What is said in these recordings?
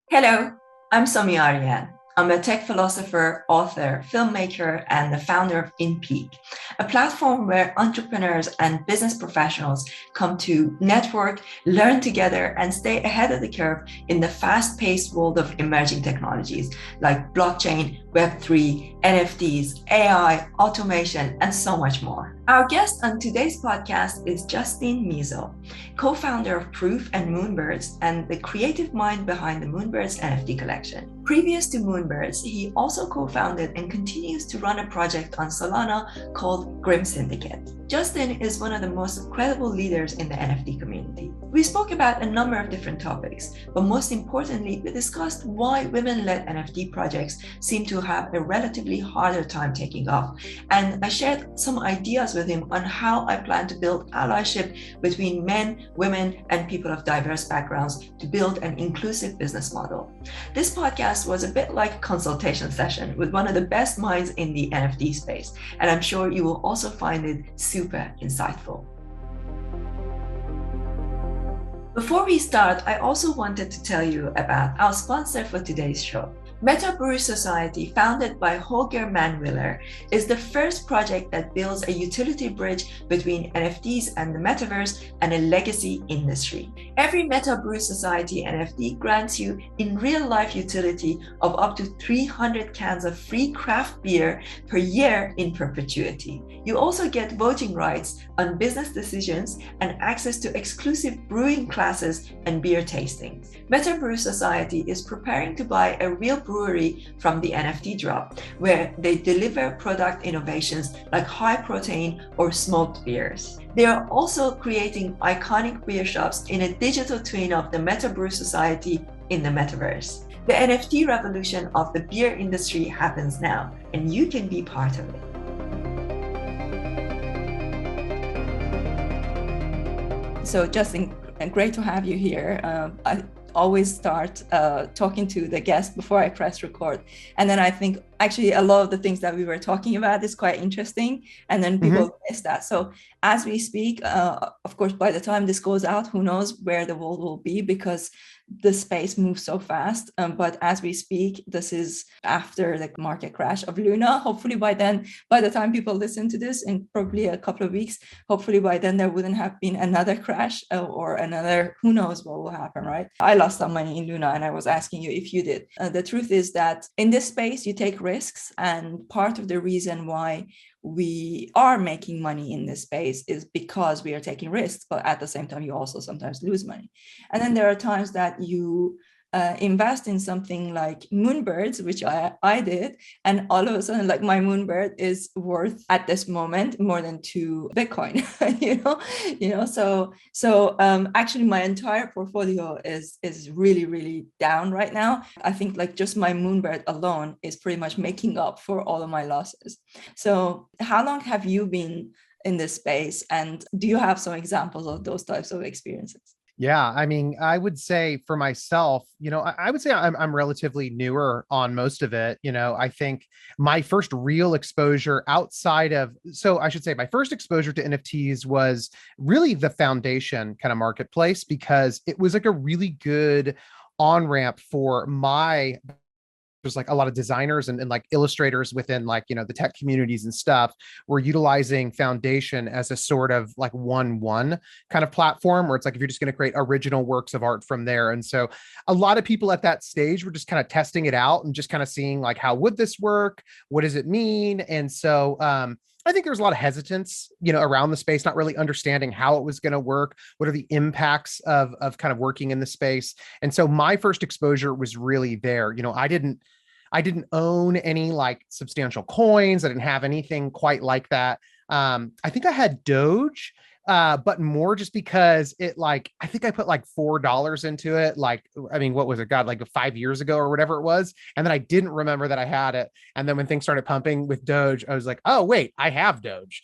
Hello, I'm Somi Arian. I'm a tech philosopher, author, filmmaker, and the founder of InPeak, a platform where entrepreneurs and business professionals come to network, learn together, and stay ahead of the curve in the fast paced world of emerging technologies like blockchain, Web3, NFTs, AI, automation, and so much more. Our guest on today's podcast is Justin Mezzell, co-founder of Proof and Moonbirds and the creative mind behind the Moonbirds NFT collection. Previous to Moonbirds, he also co-founded and continues to run a project on Solana called Grim Syndicate. Justin is one of the most credible leaders in the NFT community. We spoke about a number of different topics, but most importantly, we discussed why women-led NFT projects seem to have a relatively harder time taking off. And I shared some ideas with him on how I plan to build allyship between men, women, and people of diverse backgrounds to build an inclusive business model. This podcast was a bit like a consultation session with one of the best minds in the NFT space, and I'm sure you will also find it super insightful. Before we start, I also wanted to tell you about our sponsor for today's show. Meta Brew Society, founded by Holger Manwiller, is the first project that builds a utility bridge between NFTs and the metaverse and a legacy industry. Every Meta Brew Society NFT grants you in real life utility of up to 300 cans of free craft beer per year in perpetuity. You also get voting rights on business decisions and access to exclusive brewing classes and beer tastings. Meta Brew Society is preparing to buy a real brewery from the NFT drop, where they deliver product innovations like high protein or smoked beers. They are also creating iconic beer shops in a digital twin of the Meta Brew Society in the metaverse. The NFT revolution of the beer industry happens now, and you can be part of it. So Justin, great to have you here. I always start talking to the guest before I press record. And then I think actually a lot of the things that we were talking about is quite interesting. And then people miss that. So as we speak, of course, by the time this goes out, who knows where the world will be, because the space moves so fast. But as we speak, this is after the market crash of Luna. Hopefully by then, by the time people listen to this in probably a couple of weeks, hopefully by then there wouldn't have been another crash or another, who knows what will happen, right? I lost some money in Luna and I was asking you if you did. The truth is that in this space, you take risks. And part of the reason why we are making money in this space is because we are taking risks, but at the same time, you also sometimes lose money. And then there are times that you invest in something like Moonbirds, which I did, and all of a sudden, like my Moonbird is worth at this moment more than 2 Bitcoin. So actually, my entire portfolio is really down right now. I think like just my Moonbird alone is pretty much making up for all of my losses. So, how long have you been in this space, and do you have some examples of those types of experiences? Yeah, I mean, I would say for myself, I would say I'm relatively newer on most of it. I think my first real exposure outside of, so I should say my first exposure to NFTs was really the foundation kind of marketplace, because it was like a really good on-ramp for my, there's like a lot of designers and like illustrators within like, the tech communities and stuff were utilizing foundation as a sort of like one kind of platform where it's like, if you're just going to create original works of art from there. And so a lot of people at that stage were just kind of testing it out and just kind of seeing like, how would this work? What does it mean? And so, I think there's a lot of hesitance, around the space, not really understanding how it was going to work. What are the impacts of kind of working in the space? And so my first exposure was really there. I didn't own any like substantial coins. I didn't have anything quite like that. I think I had Doge, but more just because it like, I think I put like $4 into it. Like, I mean, what was it? God, like 5 years ago or whatever it was. And then I didn't remember that I had it. And then when things started pumping with Doge, I was like, oh, wait, I have Doge.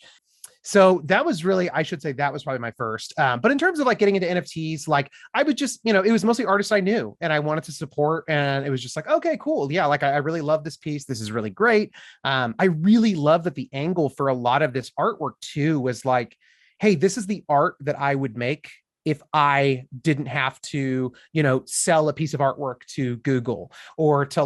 So that was really, I should say that was probably my first. But in terms of like getting into NFTs, like I would just, it was mostly artists I knew and I wanted to support. And it was just like, okay, cool. Yeah. Like I really love this piece. This is really great. I really love that the angle for a lot of this artwork too was like, hey, this is the art that I would make if I didn't have to, sell a piece of artwork to Google or to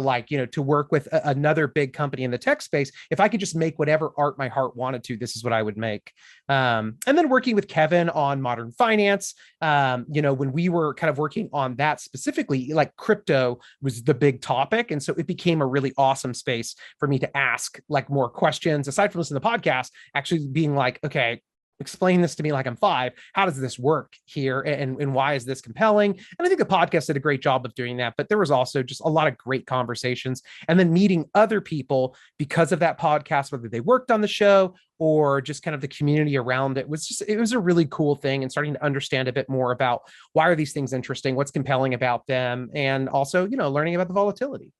to work with another big company in the tech space. If I could just make whatever art my heart wanted to, this is what I would make. And then working with Kevin on modern finance, when we were kind of working on that specifically, like crypto was the big topic. And so it became a really awesome space for me to ask like more questions aside from listening to the podcast, actually being like, okay, explain this to me like I'm 5. How does this work here? And why is this compelling? And I think the podcast did a great job of doing that. But there was also just a lot of great conversations and then meeting other people because of that podcast, whether they worked on the show or just kind of the community around it. It was a really cool thing, and starting to understand a bit more about why are these things interesting, what's compelling about them, and also, learning about the volatility.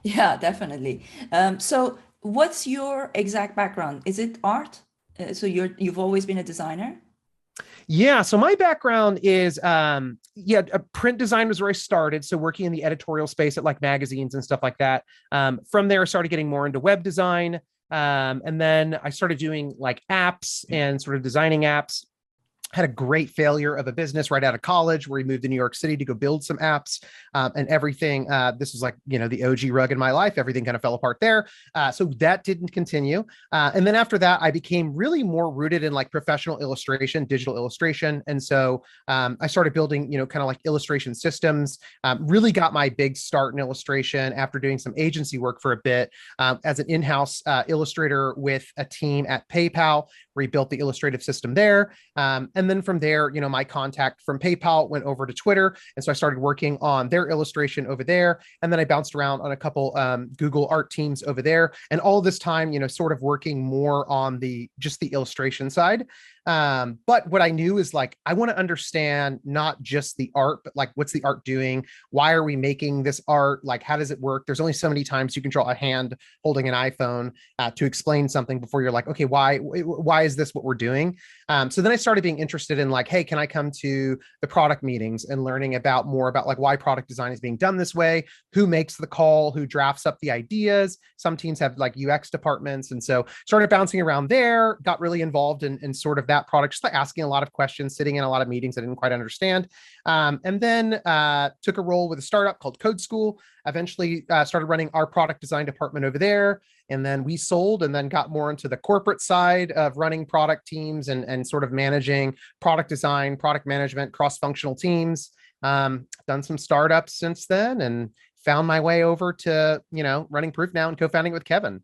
Yeah, definitely. So what's your exact background? Is it art? So you've always been a designer? Yeah. So my background is, a print design was where I started. So working in the editorial space at like magazines and stuff like that. From there, I started getting more into web design. And then I started doing like apps and sort of designing apps. Had a great failure of a business right out of college where he moved to New York City to go build some apps and everything. This was like, the OG rug in my life. Everything kind of fell apart there. So that didn't continue. And then after that, I became really more rooted in like professional illustration, digital illustration. And so I started building, kind of like illustration systems, really got my big start in illustration after doing some agency work for a bit as an in-house illustrator with a team at PayPal, where he built the illustrative system there. And then from there, my contact from PayPal went over to Twitter. And so I started working on their illustration over there. And then I bounced around on a couple Google art teams over there. And all this time, sort of working more on just the illustration side. But what I knew is like, I want to understand not just the art, but like, what's the art doing? Why are we making this art? Like, how does it work? There's only so many times you can draw a hand holding an iPhone to explain something before you're like, okay, why is this what we're doing? So then I started being interested in like, hey, can I come to the product meetings and learning more about like why product design is being done this way? Who makes the call? Who drafts up the ideas? Some teams have like UX departments. And so started bouncing around there, got really involved in sort of that product, just like asking a lot of questions, sitting in a lot of meetings I didn't quite understand. And then took a role with a startup called Code School. Eventually started running our product design department over there. And then we sold and then got more into the corporate side of running product teams and sort of managing product design, product management, cross-functional teams. Done some startups since then and found my way over to, running Proof now and co-founding with Kevin.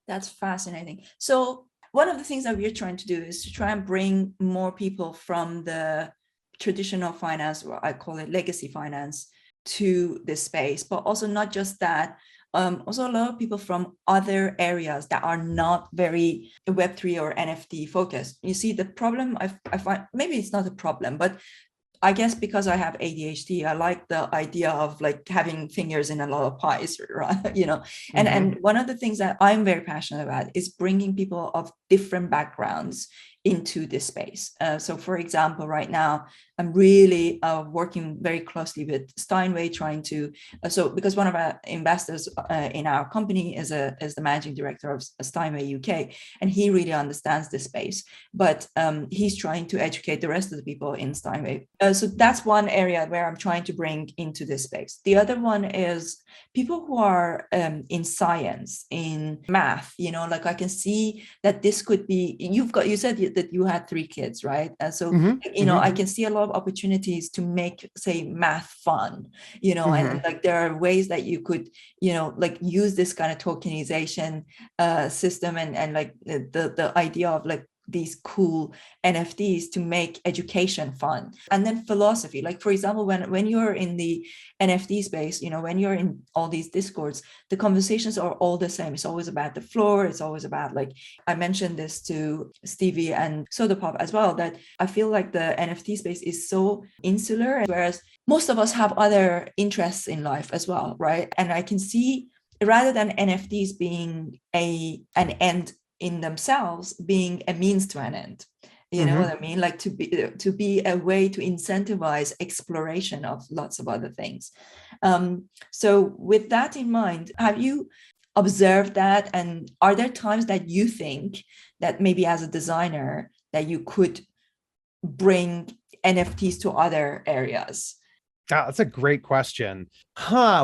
That's fascinating. So one of the things that we're trying to do is to try and bring more people from the traditional finance, or I call it legacy finance, to this space, but also not just that, also a lot of people from other areas that are not very Web3 or NFT focused. You see, the problem I find, maybe it's not a problem, but I guess because I have ADHD, I like the idea of like having fingers in a lot of pies, right? And one of the things that I'm very passionate about is bringing people of different backgrounds into this space. So for example, right now, I'm really working very closely with Steinway, trying to, because one of our investors in our company is the managing director of Steinway UK, and he really understands this space, but he's trying to educate the rest of the people in Steinway. So that's one area where I'm trying to bring into this space. The other one is people who are in science, in math, like I can see that this could be, you said that you had 3 kids, right? So, I can see a lot of opportunities to make, say, math fun, and like there are ways that you could, like use this kind of tokenization system and like the idea of like these cool NFTs to make education fun. And then philosophy, like for example, when you're in the NFT space, when you're in all these discords, the conversations are all the same. It's always about the floor. It's always about, like, I mentioned this to Stevie and Soda Pop as well, that I feel like the NFT space is so insular, whereas most of us have other interests in life as well, right? And I can see, rather than NFTs being an end in themselves, being a means to an end. You know what I mean? Like to be a way to incentivize exploration of lots of other things. So with that in mind, have you observed that? And are there times that you think that maybe as a designer that you could bring NFTs to other areas? Ah, that's a great question.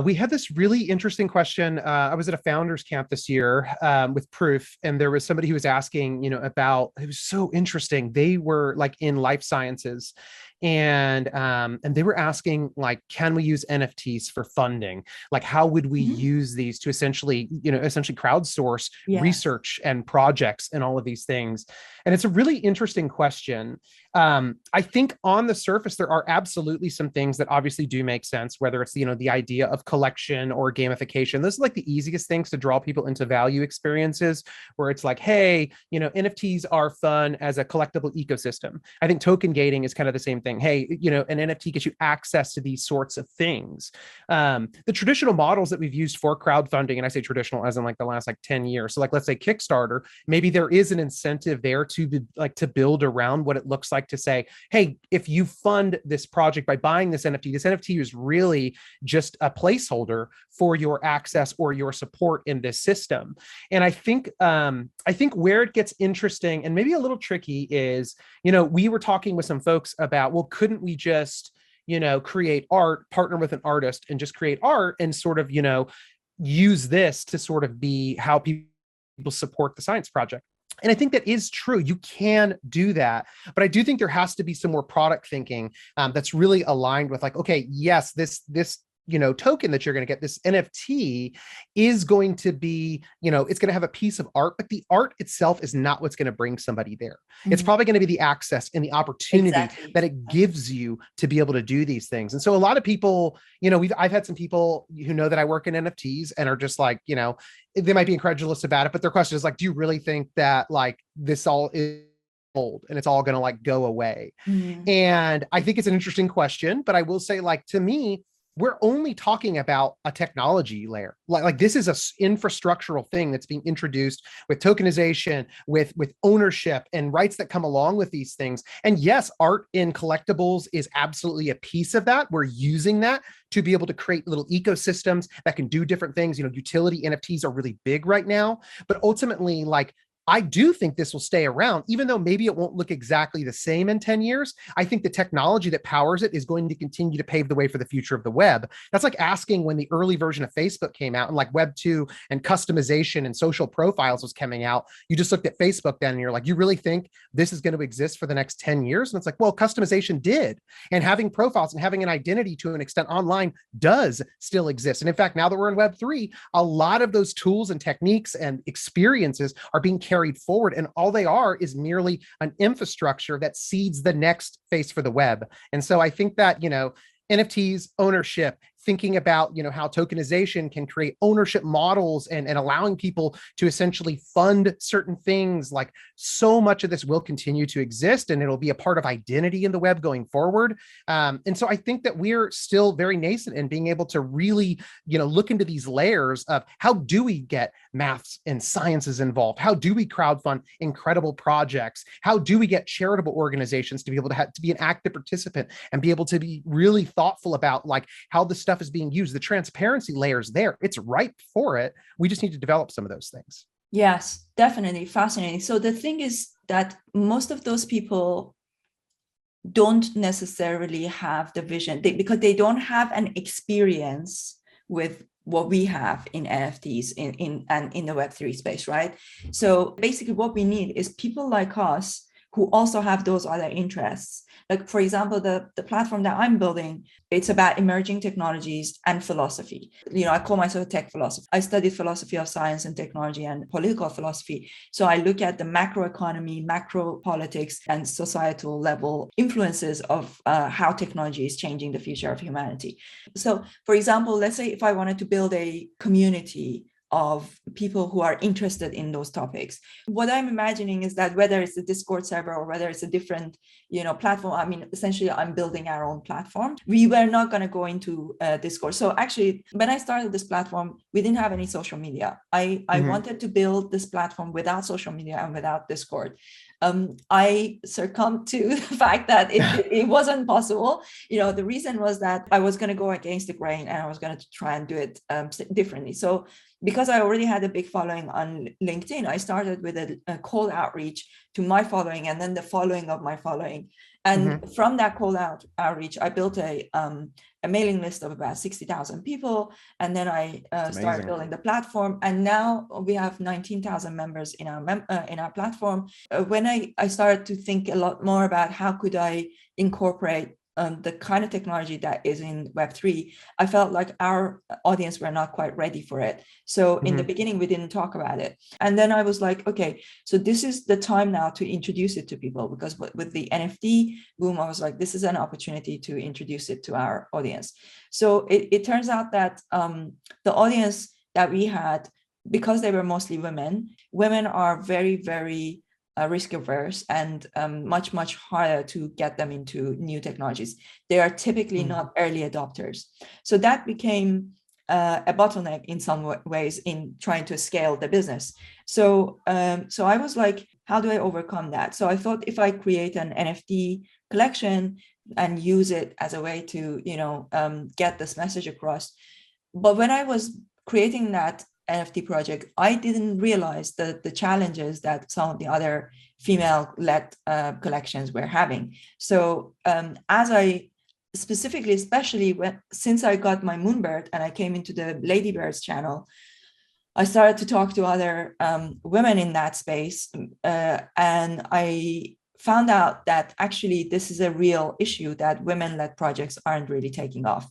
We had this really interesting question. I was at a founders camp this year with Proof, and there was somebody who was asking, about, it was so interesting. They were like in life sciences, and they were asking, like, can we use NFTs for funding? Like, how would we use these to essentially crowdsource research and projects and all of these things? And it's a really interesting question. I think on the surface, there are absolutely some things that obviously do make sense, whether it's, the idea of collection or gamification. Those are like the easiest things to draw people into value experiences, where it's like, hey, NFTs are fun as a collectible ecosystem. I think token gating is kind of the same thing. Hey, an NFT gets you access to these sorts of things. The traditional models that we've used for crowdfunding, and I say traditional as in like the last 10 years. So like, let's say Kickstarter, maybe there is an incentive there to be, to build around what it looks like to say, hey, if you fund this project by buying this NFT is really just a placeholder for your access or your support in this system. And I think where it gets interesting and maybe a little tricky is, we were talking with some folks about, well, couldn't we just, create art, partner with an artist and just create art and sort of, use this to sort of be how people support the science project? And I think that is true. You can do that. But I do think there has to be some more product thinking that's really aligned with like, okay, yes, this token that you're going to get, this NFT is going to be, it's going to have a piece of art, but the art itself is not what's going to bring somebody there. It's probably going to be the access and the opportunity that it gives you to be able to do these things. And so a lot of people, I've had some people who know that I work in NFTs and are just like, they might be incredulous about it, but their question is like, do you really think that like this all is old and it's all going to like go away? And I think it's an interesting question, but I will say, like, to me, we're only talking about a technology layer. Like this is a infrastructural thing that's being introduced with tokenization, with ownership and rights that come along with these things. And yes, art in collectibles is absolutely a piece of that. We're using that to be able to create little ecosystems that can do different things. Utility NFTs are really big right now, but ultimately, like, I do think this will stay around, even though maybe it won't look exactly the same in 10 years. I think the technology that powers it is going to continue to pave the way for the future of the web. That's like asking when the early version of Facebook came out and like Web 2 and customization and social profiles was coming out. You just looked at Facebook then and you're like, you really think this is going to exist for the next 10 years? And it's like, well, customization did. And having profiles and having an identity to an extent online does still exist. And in fact, now that we're in Web 3, a lot of those tools and techniques and experiences are being carried forward, and all they are is merely an infrastructure that seeds the next face for the web. And so I think that, NFTs, ownership, thinking about, how tokenization can create ownership models and allowing people to essentially fund certain things. Like, so much of this will continue to exist and it'll be a part of identity in the web going forward. And so I think that we're still very nascent in being able to really, look into these layers of how do we get maths and sciences involved? How do we crowdfund incredible projects? How do we get charitable organizations to be able to be an active participant and be able to be really thoughtful about like how the stuff is being used? The transparency layers there, it's ripe for it. We just need to develop some of those things. Yes, definitely fascinating. So the thing is that most of those people don't necessarily have the vision because they don't have an experience with what we have in NFTs in the Web3 space, right? So basically what we need is people like us who also have those other interests. Like, for example, the platform that I'm building, it's about emerging technologies and philosophy. I call myself a tech philosopher. I studied philosophy of science and technology and political philosophy. So I look at the macroeconomy, macro politics, and societal level influences of how technology is changing the future of humanity. So, for example, let's say if I wanted to build a community of people who are interested in those topics. What I'm imagining is that whether it's a Discord server or whether it's a different, platform, essentially I'm building our own platform. We were not going to go into Discord. So actually, when I started this platform, we didn't have any social media. I wanted to build this platform without social media and without Discord. I succumbed to the fact that it wasn't possible. The reason was that I was going to go against the grain and I was going to try and do it differently. So because I already had a big following on LinkedIn, I started with a cold outreach to my following and then the following of my following. And from that outreach, I built a mailing list of about 60,000 people. And then I started building the platform. And now we have 19,000 members in our platform. When I started to think a lot more about how could I incorporate the kind of technology that is in Web3, I felt like our audience were not quite ready for it. So in the beginning, we didn't talk about it. And then I was like, okay, so this is the time now to introduce it to people, because with the NFT boom, I was like, this is an opportunity to introduce it to our audience. So it turns out that the audience that we had, because they were mostly women are very, very risk averse and much harder to get them into new technologies. They are typically not early adopters. So that became a bottleneck in some ways in trying to scale the business. So I was like, how do I overcome that? So I thought if I create an NFT collection and use it as a way to, get this message across. But when I was creating that NFT project, I didn't realize the challenges that some of the other female-led collections were having. So as I especially since I got my Moonbird and I came into the Ladybirds channel, I started to talk to other women in that space, and I found out that actually this is a real issue, that women-led projects aren't really taking off.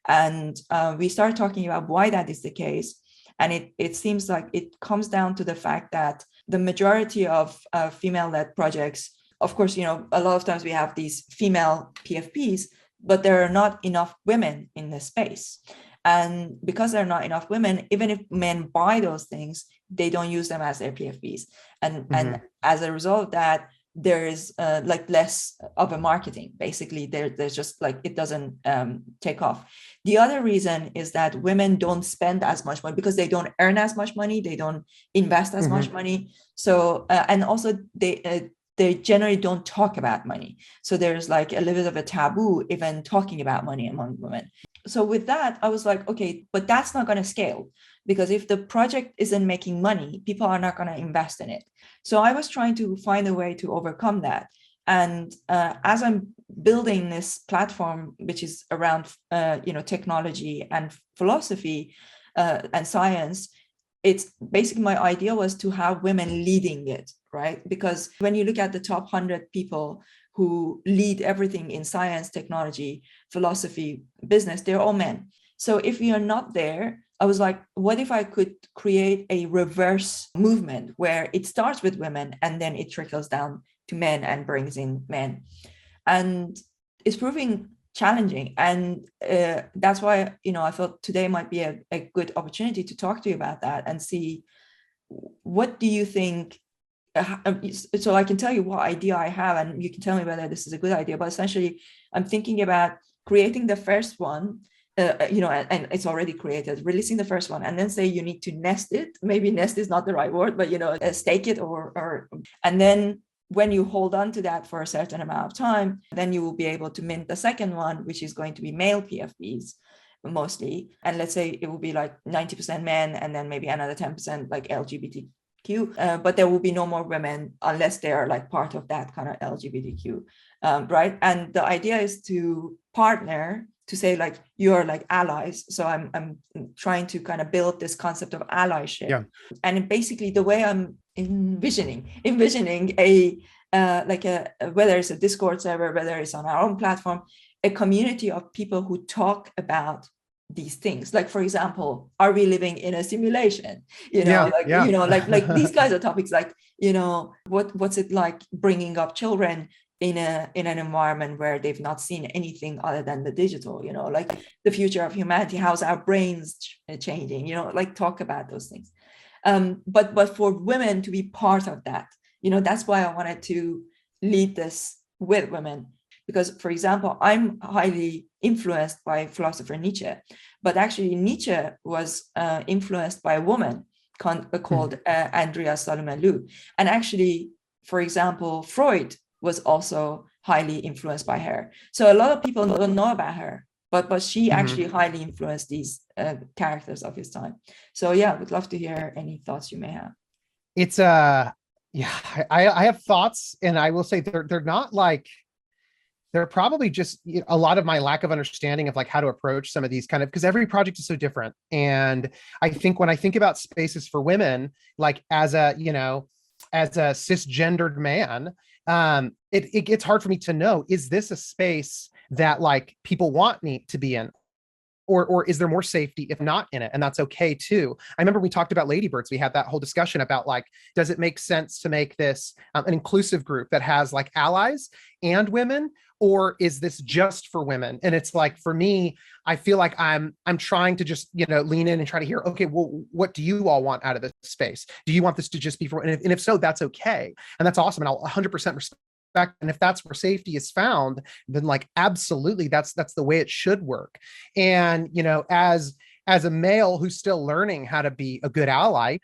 And we started talking about why that is the case. And it seems like it comes down to the fact that the majority of female-led projects, of course, a lot of times we have these female PFPs, but there are not enough women in this space. And because there are not enough women, even if men buy those things, they don't use them as their PFPs. And as a result of that, there is less of a marketing. Basically, there's just it doesn't take off. The other reason is that women don't spend as much money because they don't earn as much money. They don't invest as much money. So and also they generally don't talk about money. So there's a little bit of a taboo even talking about money among women. So with that, I was like, okay, but that's not going to scale, because if the project isn't making money, people are not going to invest in it. So I was trying to find a way to overcome that. And as I'm building this platform, which is around, technology and philosophy and science, it's basically, my idea was to have women leading it, right? Because when you look at the top 100 people who lead everything in science, technology, philosophy, business, they're all men. So if you're not there, I was like, what if I could create a reverse movement where it starts with women and then it trickles down to men and brings in men? And it's proving challenging. And that's why, I thought today might be a good opportunity to talk to you about that and see, what do you think? So I can tell you what idea I have, and you can tell me whether this is a good idea. But essentially, I'm thinking about creating the first one, and it's already created, releasing the first one, and then say you need to nest it. Maybe nest is not the right word, but stake it, or and then when you hold on to that for a certain amount of time, then you will be able to mint the second one, which is going to be male PFPs mostly. And let's say it will be 90% men, and then maybe another 10% LGBTQ. But there will be no more women unless they are part of that kind of LGBTQ, right? And the idea is to partner, to say you're allies. So I'm trying to kind of build this concept of allyship. Yeah. And basically the way I'm envisioning a whether it's a Discord server, whether it's on our own platform, a community of people who talk about these things. For example, are we living in a simulation? These kinds of topics, what's it like bringing up children in an environment where they've not seen anything other than the digital, the future of humanity, how's our brains changing, talk about those things. But for women to be part of that, that's why I wanted to lead this with women. Because, for example, I'm highly influenced by philosopher Nietzsche, but actually Nietzsche was influenced by a woman called Andrea Salomon. And actually, for example, Freud was also highly influenced by her. So a lot of people don't know about her, but she actually highly influenced these characters of his time. So yeah, I would love to hear any thoughts you may have. It's I have thoughts, and I will say they're not they're probably just a lot of my lack of understanding of like how to approach some of these kind of, because every project is so different. And I think when I think about spaces for women, like as a, as a cisgendered man, it gets hard for me to know, is this a space that like people want me to be in? Or is there more safety if not in it? And that's okay too. I remember we talked about Ladybirds. We had that whole discussion about like, does it make sense to make this an inclusive group that has like allies and women, or is this just for women? And it's like, for me, I feel like I'm trying to just, lean in and try to hear, okay, well, what do you all want out of this space? Do you want this to just be for, and if so, that's okay. And that's awesome. And I'll 100% respect. And if that's where safety is found, then like, absolutely, that's the way it should work. And, as a male who's still learning how to be a good ally,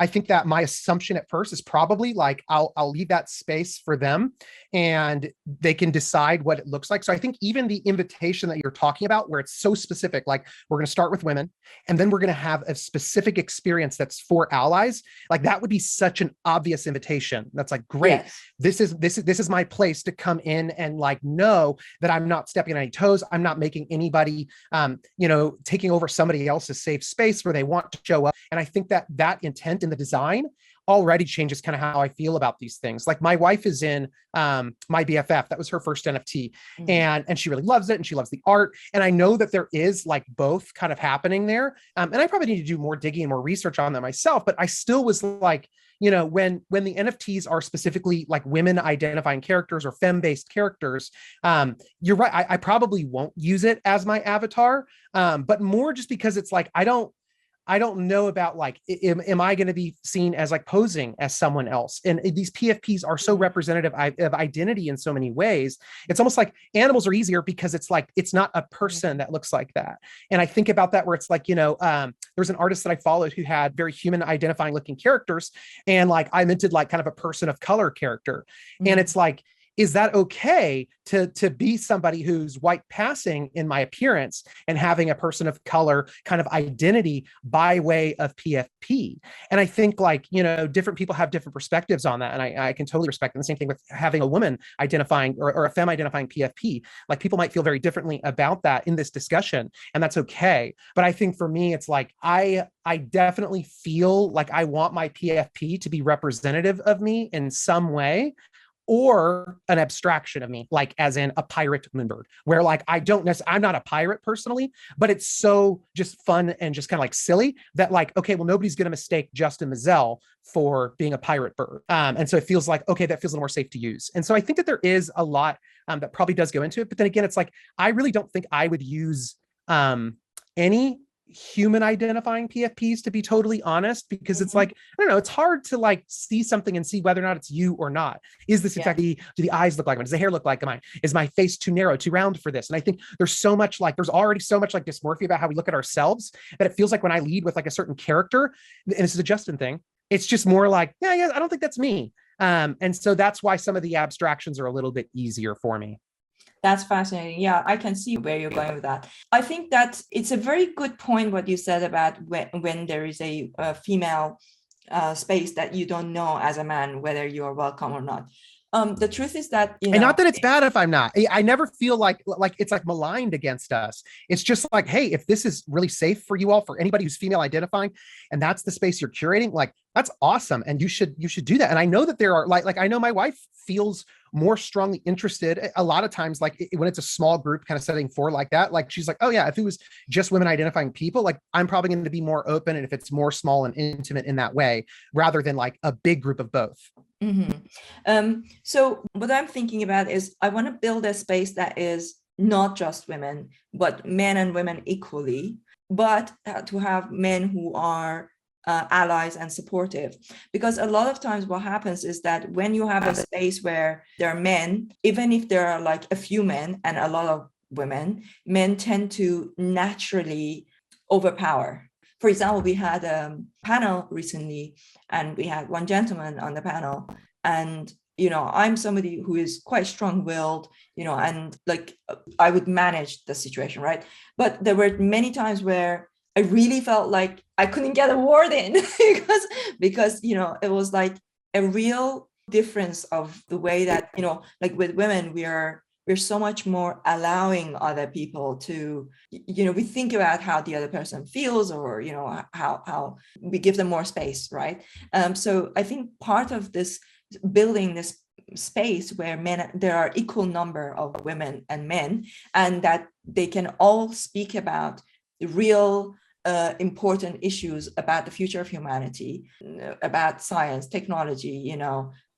I think that my assumption at first is probably like, I'll leave that space for them and they can decide what it looks like. So I think even the invitation that you're talking about, where it's so specific, like we're going to start with women and then we're going to have a specific experience that's for allies, like that would be such an obvious invitation. That's like, great. Yes. This is my place to come in and like know that I'm not stepping on any toes. I'm not making anybody, taking over somebody else's safe space where they want to show up. And I think that intent in the design already changes kind of how I feel about these things. Like my wife is in my BFF. That was her first NFT. Mm-hmm. And she really loves it. And she loves the art. And I know that there is like both kind of happening there. And I probably need to do more digging and more research on that myself. But I still was like, when the NFTs are specifically like women identifying characters or femme-based characters, you're right. I probably won't use it as my avatar, but more just because it's like, I don't know about like, am I going to be seen as like posing as someone else? And these PFPs are so representative of identity in so many ways. It's almost like animals are easier because it's like, it's not a person that looks like that. And I think about that where it's like, there's an artist that I followed who had very human identifying looking characters. And like, I minted like kind of a person of color character. Mm-hmm. And it's like, is that okay to be somebody who's white passing in my appearance and having a person of color kind of identity by way of PFP? And I think like, different people have different perspectives on that. And I can totally respect it. And the same thing with having a woman identifying or a femme identifying PFP. Like people might feel very differently about that in this discussion, and that's okay. But I think for me, it's like, I definitely feel like I want my PFP to be representative of me in some way, or an abstraction of me, like as in a pirate Moonbird, where like, I'm not a pirate personally, but it's so just fun and just kind of like silly that like, okay, well, nobody's going to mistake Justin Mezzell for being a pirate bird. And so it feels like, okay, that feels a little more safe to use. And so I think that there is a lot that probably does go into it. But then again, it's like, I really don't think I would use any human identifying PFPs, to be totally honest, because it's like, I don't know, it's hard to like see something and see whether or not it's you or not. Is this exactly, do the eyes look like mine? Does the hair look like mine? Is my face too narrow, too round for this? And I think there's already so much like dysmorphia about how we look at ourselves that it feels like when I lead with like a certain character, and this is a Justin thing, it's just more like, yeah, I don't think that's me. And so that's why some of the abstractions are a little bit easier for me. That's fascinating. Yeah, I can see where you're going with that. I think that it's a very good point what you said about when there is a female space that you don't know as a man whether you are welcome or not. The truth is that, and not that it's bad if I'm not. I never feel like it's like maligned against us. It's just like, hey, if this is really safe for you all, for anybody who's female identifying, and that's the space you're curating, like that's awesome, and you should do that. And I know that there are like I know my wife feels more strongly interested a lot of times, like when it's a small group kind of setting for like that, like she's like, oh yeah, if it was just women identifying people, like I'm probably going to be more open, and if it's more small and intimate in that way rather than like a big group of both. Mm-hmm. So what I'm thinking about is I want to build a space that is not just women, but men and women equally, but to have men who are allies and supportive. Because a lot of times what happens is that when you have a space where there are men, even if there are like a few men and a lot of women, men tend to naturally overpower. For example, we had a panel recently and we had one gentleman on the panel, and I'm somebody who is quite strong-willed, and like I would manage the situation, right? But there were many times where I really felt like I couldn't get a word in because it was like a real difference of the way that like with women we're we're so much more allowing other people to, we think about how the other person feels, or, how we give them more space, right? So I think part of this, building this space where there are equal number of women and men, and that they can all speak about real important issues about the future of humanity, about science, technology,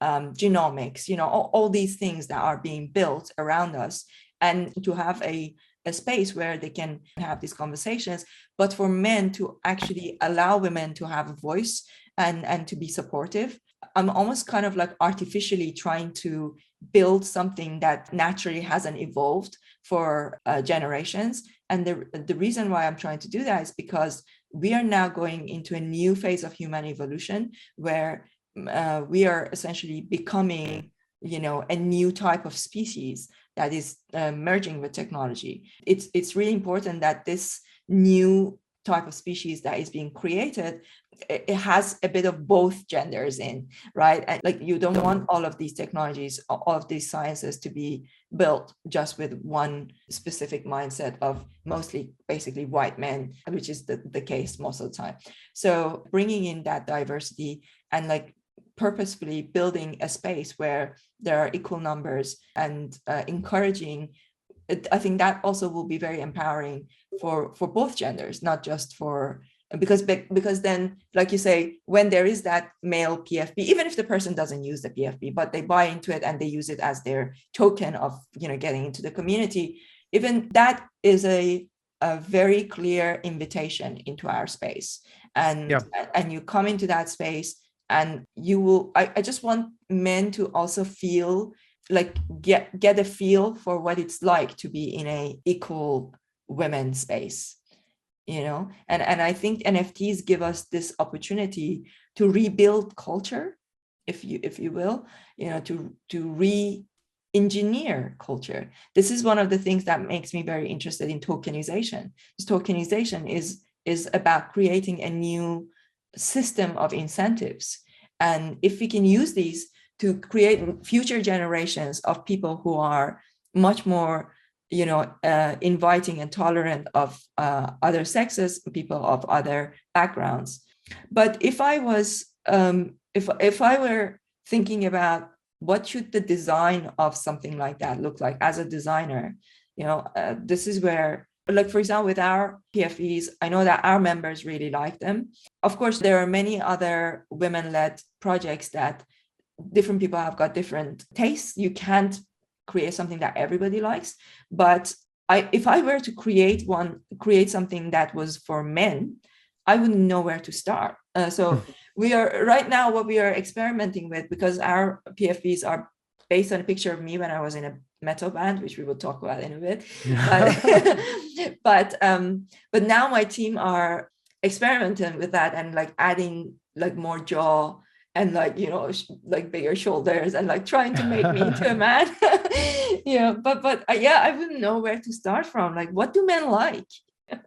genomics, all these things that are being built around us, and to have a space where they can have these conversations, but for men to actually allow women to have a voice and to be supportive. I'm almost kind of like artificially trying to build something that naturally hasn't evolved for generations. And the reason why I'm trying to do that is because we are now going into a new phase of human evolution, where we are essentially becoming, a new type of species that is merging with technology. It's really important that this new type of species that is being created, it has a bit of both genders in, right? And like, you don't want all of these technologies, all of these sciences to be built just with one specific mindset of mostly basically white men, which is the case most of the time. So bringing in that diversity and like purposefully building a space where there are equal numbers and encouraging, I think that also will be very empowering for both genders, not just for, because then, like you say, when there is that male PFP, even if the person doesn't use the PFP, but they buy into it and they use it as their token of, getting into the community, even that is a very clear invitation into our space. And you come into that space, and you will, I just want men to also feel like get a feel for what it's like to be in a equal women space, and I think NFTs give us this opportunity to rebuild culture, if you will, to re-engineer culture. This is one of the things that makes me very interested in tokenization. This tokenization is about creating a new system of incentives, and if we can use these to create future generations of people who are much more, inviting and tolerant of other sexes, people of other backgrounds. But if I was, if I were thinking about what should the design of something like that look like as a designer, this is where, like, for example, with our PFEs, I know that our members really like them. Of course, there are many other women-led projects that different people have got different tastes. You can't create something that everybody likes. But if I were to create something that was for men, I wouldn't know where to start. So we are right now, what we are experimenting with, because our PFPs are based on a picture of me when I was in a metal band, which we will talk about in a bit. But now my team are experimenting with that and like adding like more jaw and like, like bigger shoulders and like trying to make me into a man. But I wouldn't know where to start from. Like, what do men like?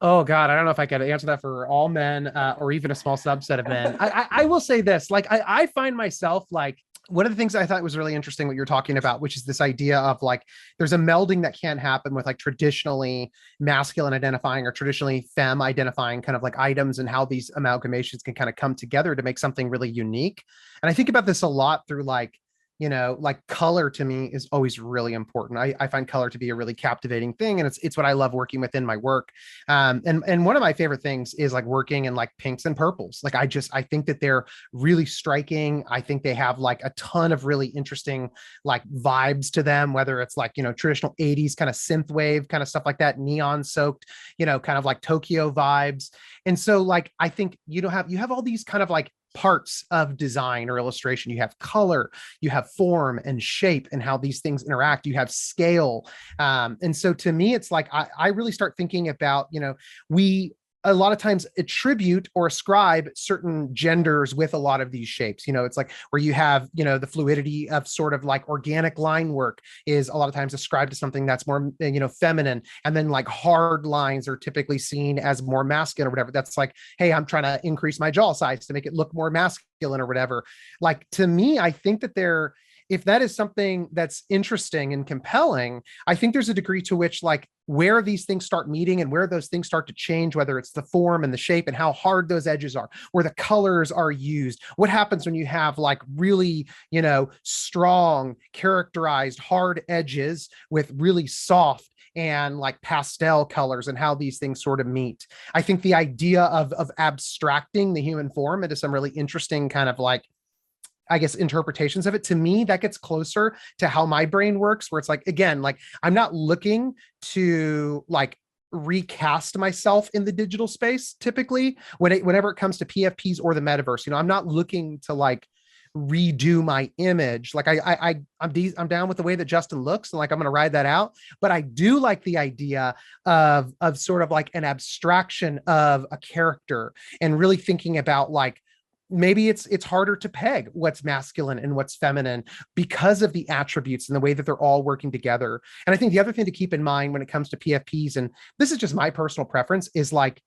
Oh God, I don't know if I could answer that for all men or even a small subset of men. I will say this, like, I find myself like, one of the things I thought was really interesting, what you're talking about, which is this idea of like, there's a melding that can't happen with like traditionally masculine identifying or traditionally femme identifying kind of like items, and how these amalgamations can kind of come together to make something really unique. And I think about this a lot through like, like color to me is always really important. I find color to be a really captivating thing. And it's what I love working with in my work. And one of my favorite things is like working in like pinks and purples. Like, I think that they're really striking. I think they have like a ton of really interesting like vibes to them, whether it's like, traditional 80s kind of synth wave kind of stuff like that, neon soaked, kind of like Tokyo vibes. And so like, I think you have all these kind of like parts of design or illustration. You have color, you have form and shape and how these things interact, you have scale. And so to me, it's like, I really start thinking about, we a lot of times attribute or ascribe certain genders with a lot of these shapes. It's like where you have, the fluidity of sort of like organic line work is a lot of times ascribed to something that's more, feminine. And then like hard lines are typically seen as more masculine or whatever. That's like, hey, I'm trying to increase my jaw size to make it look more masculine or whatever. Like, to me, I think that if that is something that's interesting and compelling, I think there's a degree to which like where these things start meeting and where those things start to change, whether it's the form and the shape and how hard those edges are, where the colors are used, what happens when you have like really, strong, characterized, hard edges with really soft and like pastel colors, and how these things sort of meet. I think the idea of abstracting the human form into some really interesting kind of like, I guess, interpretations of it, to me, that gets closer to how my brain works, where it's like, again, like I'm not looking to like recast myself in the digital space typically whenever it comes to PFPs or the metaverse. I'm not looking to like redo my image. Like I'm down with the way that Justin looks, and like I'm going to ride that out. But I do like the idea of sort of like an abstraction of a character, and really thinking about like, maybe it's harder to peg what's masculine and what's feminine because of the attributes and the way that they're all working together. And I think the other thing to keep in mind when it comes to PFPs, and this is just my personal preference, is like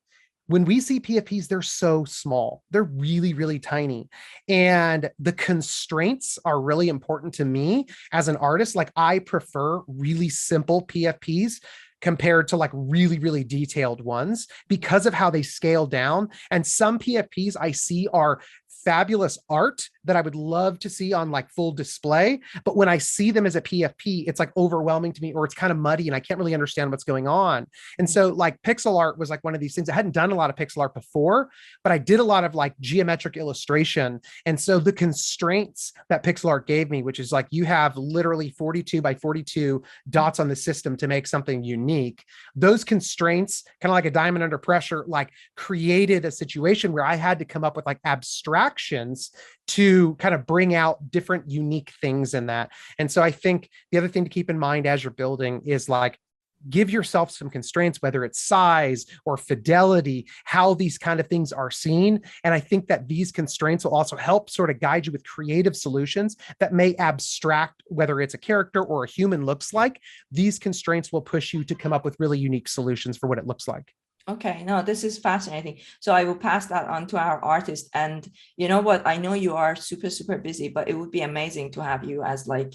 when we see PFPs, they're so small. They're really, really tiny. And the constraints are really important to me as an artist. Like I prefer really simple PFPs compared to like really, really detailed ones because of how they scale down. And some PFPs I see are fabulous art that I would love to see on like full display. But when I see them as a PFP, it's like overwhelming to me, or it's kind of muddy and I can't really understand what's going on. And so like pixel art was like one of these things. I hadn't done a lot of pixel art before, but I did a lot of like geometric illustration. And so the constraints that pixel art gave me, which is like, you have literally 42 by 42 dots on the system to make something unique. Those constraints, kind of like a diamond under pressure, like created a situation where I had to come up with like abstractions to kind of bring out different unique things in that. And so I think the other thing to keep in mind as you're building is like, give yourself some constraints, whether it's size or fidelity, how these kind of things are seen. And I think that these constraints will also help sort of guide you with creative solutions that may abstract whether it's a character or a human looks like. These constraints will push you to come up with really unique solutions for what it looks like. Okay, no, this is fascinating. So I will pass that on to our artist. And you know what? I know you are super, super busy, but it would be amazing to have you as like,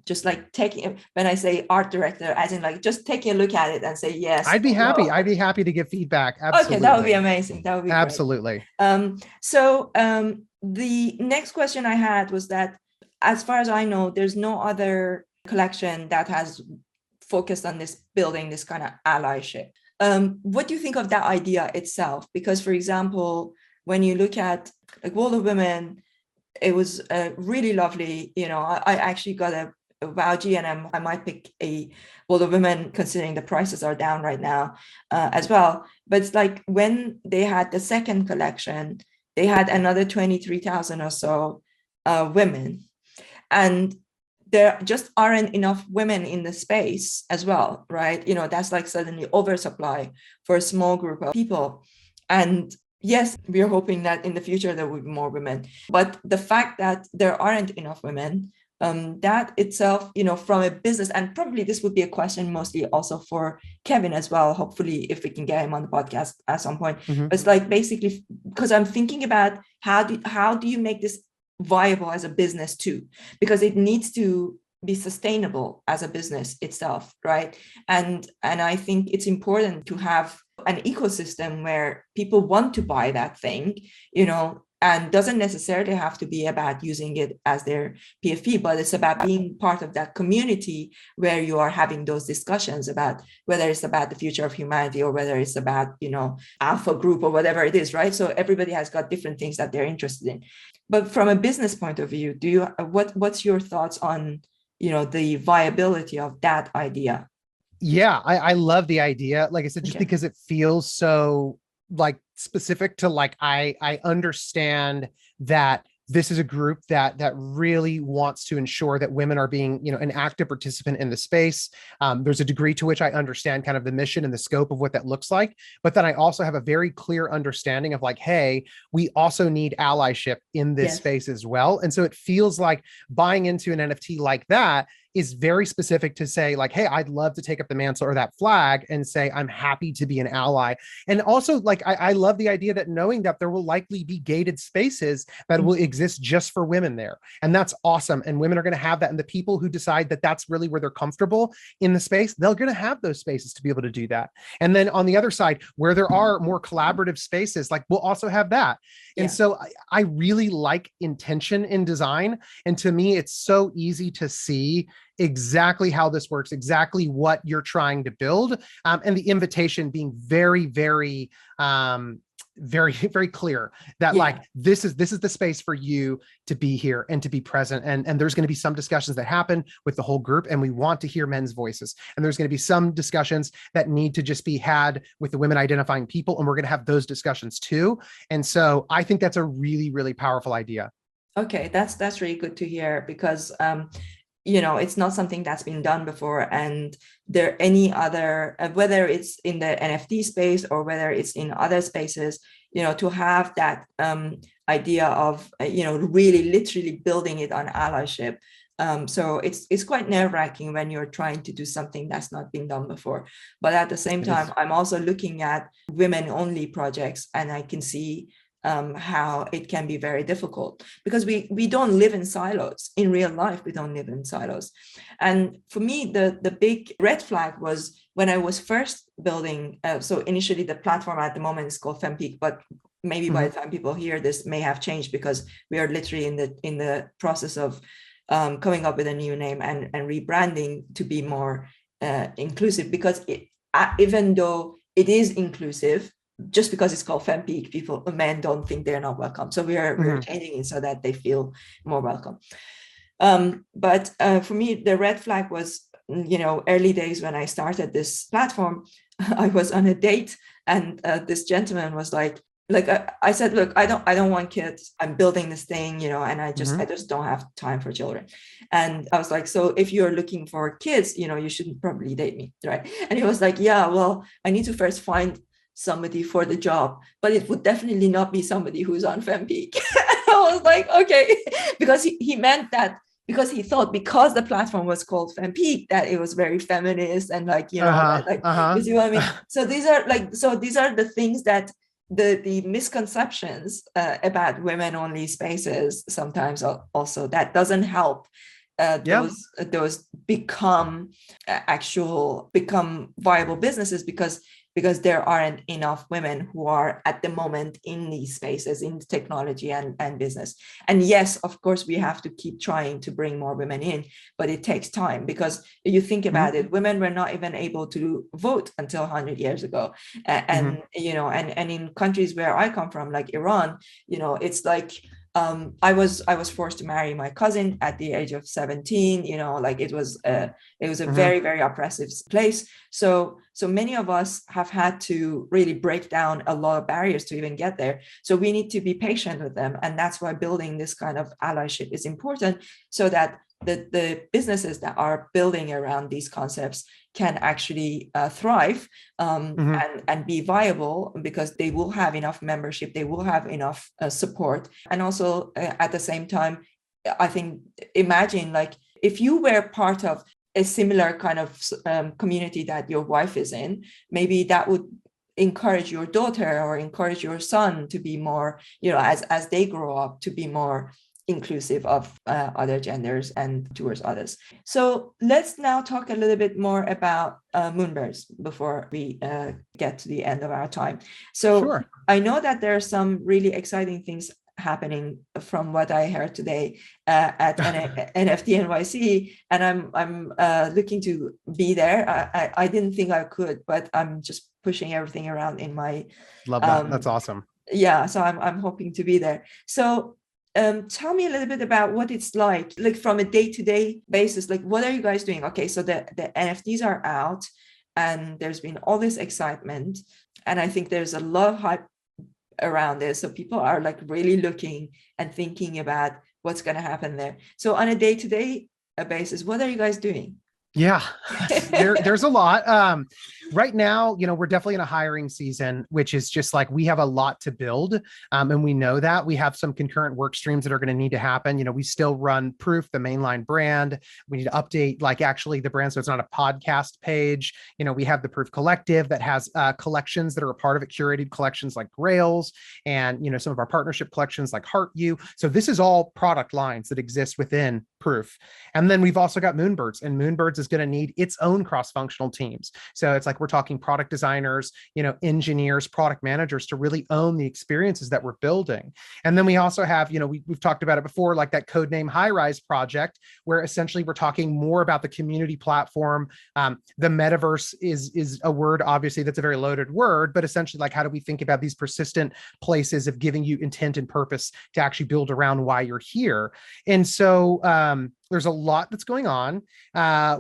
just like taking, when I say art director, as in like just taking a look at it and say, yes. I'd be happy. I'd be happy to give feedback. Absolutely. Okay, that would be amazing. That would be absolutely. So the next question I had was that, as far as I know, there's no other collection that has focused on this, building this kind of allyship. What do you think of that idea itself? Because, for example, when you look at like World of Women, it was really lovely. I actually got a WoW GNM. I might pick a World of Women, considering the prices are down right now as well. But it's like when they had the second collection, they had another 23,000 or so women. And there just aren't enough women in the space as well, right? That's like suddenly oversupply for a small group of people. And yes, we're hoping that in the future there will be more women. But the fact that there aren't enough women, that itself, from a business, and probably this would be a question mostly also for Kevin as well, hopefully if we can get him on the podcast at some point. Mm-hmm. It's like basically, because I'm thinking about how do you make this viable as a business too, because it needs to be sustainable as a business itself, right? And I think it's important to have an ecosystem where people want to buy that thing, and doesn't necessarily have to be about using it as their PFP, but it's about being part of that community where you are having those discussions about whether it's about the future of humanity or whether it's about, alpha group or whatever it is, right? So everybody has got different things that they're interested in. But from a business point of view, what's your thoughts on, the viability of that idea? Yeah, I love the idea. Like I said, just because it feels so like specific to like, I understand that this is a group that really wants to ensure that women are being, an active participant in the space. There's a degree to which I understand kind of the mission and the scope of what that looks like. But then I also have a very clear understanding of like, hey, we also need allyship in this space as well. And so it feels like buying into an NFT like that is very specific to say like, hey, I'd love to take up the mantle or that flag and say, I'm happy to be an ally. And also like, I love the idea that knowing that there will likely be gated spaces that will exist just for women there. And that's awesome. And women are going to have that. And the people who decide that that's really where they're comfortable in the space, they're going to have those spaces to be able to do that. And then on the other side, where there are more collaborative spaces, like we'll also have that. And so I really like intention in design. And to me, it's so easy to see exactly how this works, exactly what you're trying to build. And the invitation being very, very, very clear that like this is the space for you to be here and to be present. And there's going to be some discussions that happen with the whole group, and we want to hear men's voices. And there's going to be some discussions that need to just be had with the women identifying people, and we're going to have those discussions too. And so I think that's a really, really powerful idea. Okay, that's really good to hear, because it's not something that's been done before, and there any other whether it's in the NFT space or whether it's in other spaces, to have that idea of really literally building it on allyship. So it's quite nerve-wracking when you're trying to do something that's not been done before. But at the same time, I'm also looking at women-only projects, and I can see how it can be very difficult, because we don't live in silos. In real life, we don't live in silos. And for me, the big red flag was when I was first building. So initially, the platform at the moment is called FemPeak, but maybe by the time people hear this may have changed, because we are literally in the process of coming up with a new name and rebranding to be more inclusive. Because even though it is inclusive, just because it's called FemPeak, men don't think they're not welcome. So we're changing it so that they feel more welcome. But for me, the red flag was, early days when I started this platform. I was on a date, and this gentleman was like I said, look, I don't want kids. I'm building this thing, and I just don't have time for children. And I was like, so if you're looking for kids, you shouldn't probably date me, right? And he was like, yeah, well, I need to first find somebody for the job, but it would definitely not be somebody who's on FemPeak. I was like, okay, because he meant that, because he thought because the platform was called FemPeak that it was very feminist and you see what I mean? So these are the things that the misconceptions about women only spaces sometimes also that doesn't help those become viable businesses, because there aren't enough women who are at the moment in these spaces, in technology and business. And yes, of course, we have to keep trying to bring more women in, but it takes time, because you think about it, women were not even able to vote until 100 years ago. And in countries where I come from, like Iran, it's like, I was forced to marry my cousin at the age of 17. It was a very, very oppressive place. So many of us have had to really break down a lot of barriers to even get there. So we need to be patient with them, and that's why building this kind of allyship is important, so that the businesses that are building around these concepts can actually thrive and be viable, because they will have enough membership, they will have enough support. And also at the same time, I think, imagine if you were part of a similar kind of community that your wife is in, maybe that would encourage your daughter or encourage your son to be more, as they grow up, to be more inclusive of other genders and towards others. So let's now talk a little bit more about Moonbirds before we get to the end of our time. So I know that there are some really exciting things happening from what I heard today at NFT NYC, and I'm looking to be there. I didn't think I could, but I'm just pushing everything around in my love that. That's awesome. Yeah, so I'm hoping to be there. So tell me a little bit about what it's like from a day-to-day basis. What are you guys doing? Okay, so the NFTs are out, and there's been all this excitement, and I think there's a lot of hype around this. So people are really looking and thinking about what's going to happen there. So on a day-to-day basis, what are you guys doing? Yeah, there's a lot. Right now, we're definitely in a hiring season, which is just like we have a lot to build. And we know that we have some concurrent work streams that are going to need to happen. We still run Proof, the mainline brand. We need to update like actually the brand. So it's not a podcast page. We have the Proof Collective that has collections that are a part of it, curated collections like Grails and, some of our partnership collections like Heart You. So this is all product lines that exist within Proof. And then we've also got Moonbirds, and Moonbirds is going to need its own cross-functional teams. So it's like we're talking product designers, engineers, product managers to really own the experiences that we're building. And then we also have, we've talked about it before, like that codename High Rise project, where essentially we're talking more about the community platform. The metaverse is a word, obviously, that's a very loaded word, but essentially like how do we think about these persistent places of giving you intent and purpose to actually build around why you're here. And so there's a lot that's going on.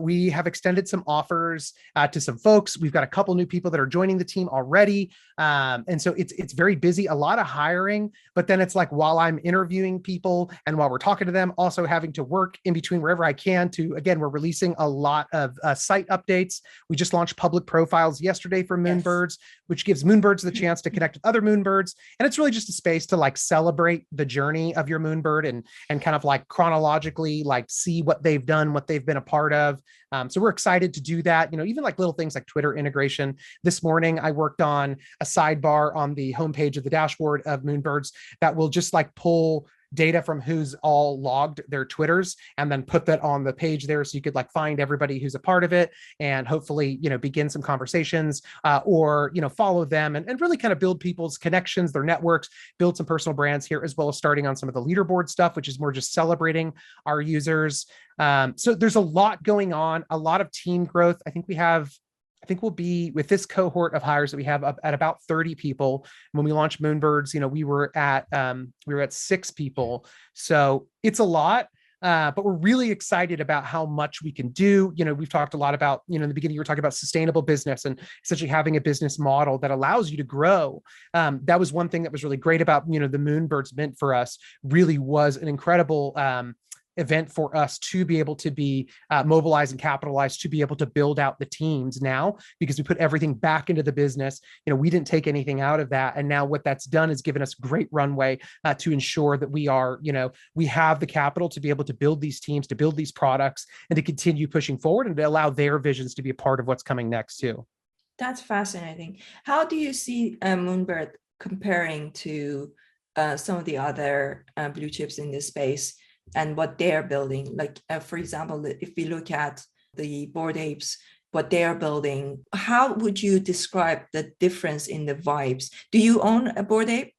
We have extended some offers to some folks. We've got a couple new people that are joining the team already. And so it's very busy, a lot of hiring, but then it's like while I'm interviewing people and while we're talking to them, also having to work in between wherever I can to, again, we're releasing a lot of site updates. We just launched public profiles yesterday for Moonbirds, which gives Moonbirds the chance to connect with other Moonbirds. And it's really just a space to like celebrate the journey of your Moonbird and kind of like chronologically like see what they've done, what they've been a part of. So we're excited to do that. Even like little things like Twitter integration. This morning, I worked on a sidebar on the homepage of the dashboard of Moonbirds that will just like pull data from who's all logged their Twitters and then put that on the page there. So you could like find everybody who's a part of it and hopefully, begin some conversations or, follow them and really kind of build people's connections, their networks, build some personal brands here, as well as starting on some of the leaderboard stuff, which is more just celebrating our users. So there's a lot going on, a lot of team growth. I think we'll be with this cohort of hires that we have up at about 30 people. When we launched Moonbirds, we were at 6 people. So it's a lot. But we're really excited about how much we can do. We've talked a lot about, in the beginning, you were talking about sustainable business and essentially having a business model that allows you to grow. That was one thing that was really great about, the Moonbirds Mint for us really was an incredible event for us to be able to be mobilized and capitalized to be able to build out the teams now, because we put everything back into the business. We didn't take anything out of that. And now what that's done is given us great runway to ensure that we are, we have the capital to be able to build these teams, to build these products, and to continue pushing forward and to allow their visions to be a part of what's coming next too. That's fascinating. How do you see Moonbird comparing to some of the other blue chips in this space and what they're building? Like, for example, if we look at the Bored Apes, what they're building, how would you describe the difference in the vibes? Do you own a Bored Ape?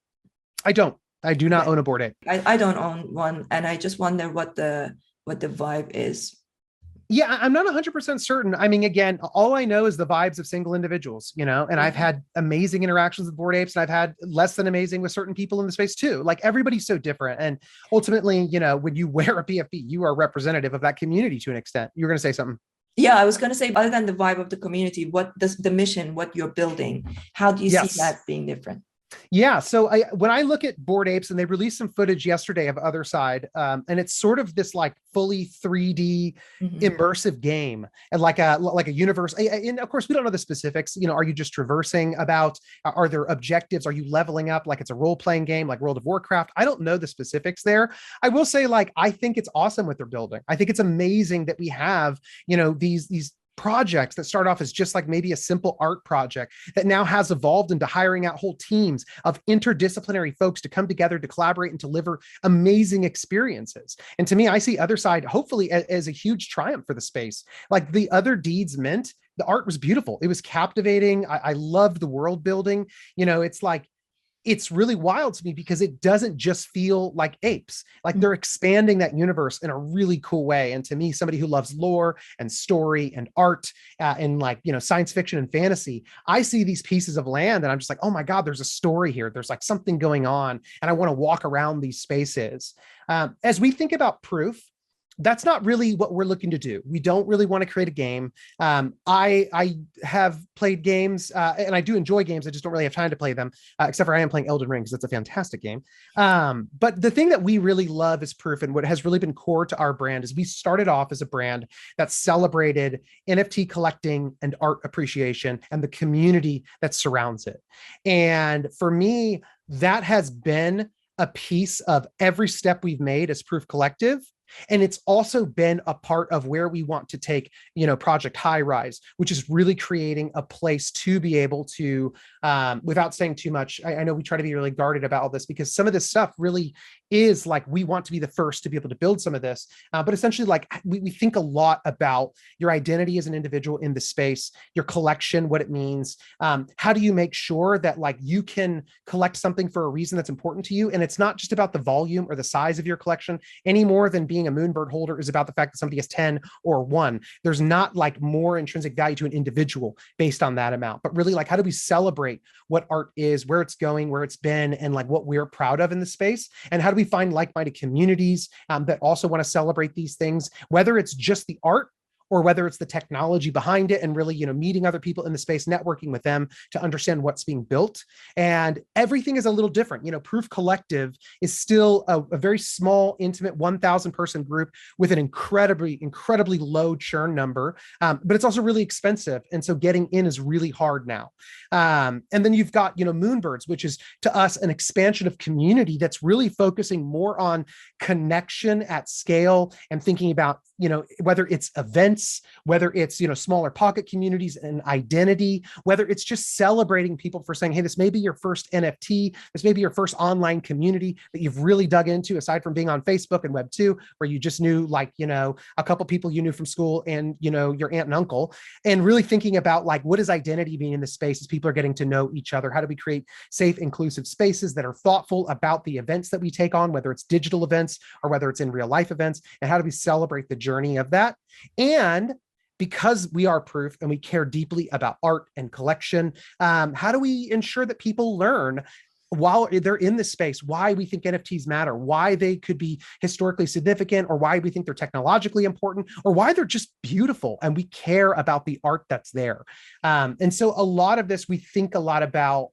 I don't. I do not own a Bored Ape. I don't own one, and I just wonder what the vibe is. Yeah, I'm not 100% certain. I mean, again, all I know is the vibes of single individuals, and I've had amazing interactions with Bored Apes, and I've had less than amazing with certain people in the space too. Like everybody's so different. And ultimately, when you wear a PFP, you are representative of that community to an extent. You're going to say something. Yeah, I was going to say, other than the vibe of the community, what does the mission, what you're building, how do you see that being different? Yeah. So when I look at Bored Apes, and they released some footage yesterday of Other Side, and it's sort of this like fully 3D immersive game and like a universe. And of course, we don't know the specifics. Are you just traversing about? Are there objectives? Are you leveling up? Like it's a role-playing game like World of Warcraft. I don't know the specifics there. I will say, like, I think it's awesome what they're building. I think it's amazing that we have, these projects that start off as just like maybe a simple art project that now has evolved into hiring out whole teams of interdisciplinary folks to come together to collaborate and deliver amazing experiences. And to me, I see Other Side hopefully as a huge triumph for the space. Like the Other Deeds Mint, the art was beautiful. It was captivating. I loved the world building. It's like, it's really wild to me because it doesn't just feel like apes. Like they're expanding that universe in a really cool way. And to me, somebody who loves lore and story and art and like, science fiction and fantasy, I see these pieces of land and I'm just like, oh my God, there's a story here. There's like something going on. And I want to walk around these spaces. As we think about Proof, That's not really what we're looking to do. We don't really want to create a game. I have played games and I do enjoy games. I just don't really have time to play them, except for I am playing Elden Ring because that's a fantastic game. But the thing that we really love is Proof, and what has really been core to our brand is we started off as a brand that celebrated NFT collecting and art appreciation and the community that surrounds it. And for me, that has been a piece of every step we've made as Proof Collective. And it's also been a part of where we want to take, Project High Rise, which is really creating a place to be able to, without saying too much, I know we try to be really guarded about all this because some of this stuff really is like, we want to be the first to be able to build some of this. But essentially, like we think a lot about your identity as an individual in the space, your collection, what it means. How do you make sure that like you can collect something for a reason that's important to you? And it's not just about the volume or the size of your collection any more than being a Moonbird holder is about the fact that somebody has 10 or 1. There's not like more intrinsic value to an individual based on that amount, but really like, how do we celebrate what art is, where it's going, where it's been, and like what we're proud of in the space? And how do we find like-minded communities that also want to celebrate these things, whether it's just the art or whether it's the technology behind it, and really, meeting other people in the space, networking with them to understand what's being built. And everything is a little different. Proof Collective is still a very small, intimate 1,000 person group with an incredibly low churn number, but it's also really expensive. And so getting in is really hard now. And then you've got, Moonbirds, which is to us an expansion of community that's really focusing more on connection at scale and thinking about, whether it's events, whether it's, smaller pocket communities and identity, whether it's just celebrating people for saying, hey, this may be your first NFT, this may be your first online community that you've really dug into, aside from being on Facebook and Web2, where you just knew like, a couple people you knew from school and, your aunt and uncle, and really thinking about like, what does identity mean in this space as people are getting to know each other? How do we create safe, inclusive spaces that are thoughtful about the events that we take on, whether it's digital events or whether it's in real life events, and how do we celebrate the journey of that? And because we are Proof and we care deeply about art and collection, how do we ensure that people learn while they're in this space why we think NFTs matter, why they could be historically significant, or why we think they're technologically important, or why they're just beautiful and we care about the art that's there. And so a lot of this, we think a lot about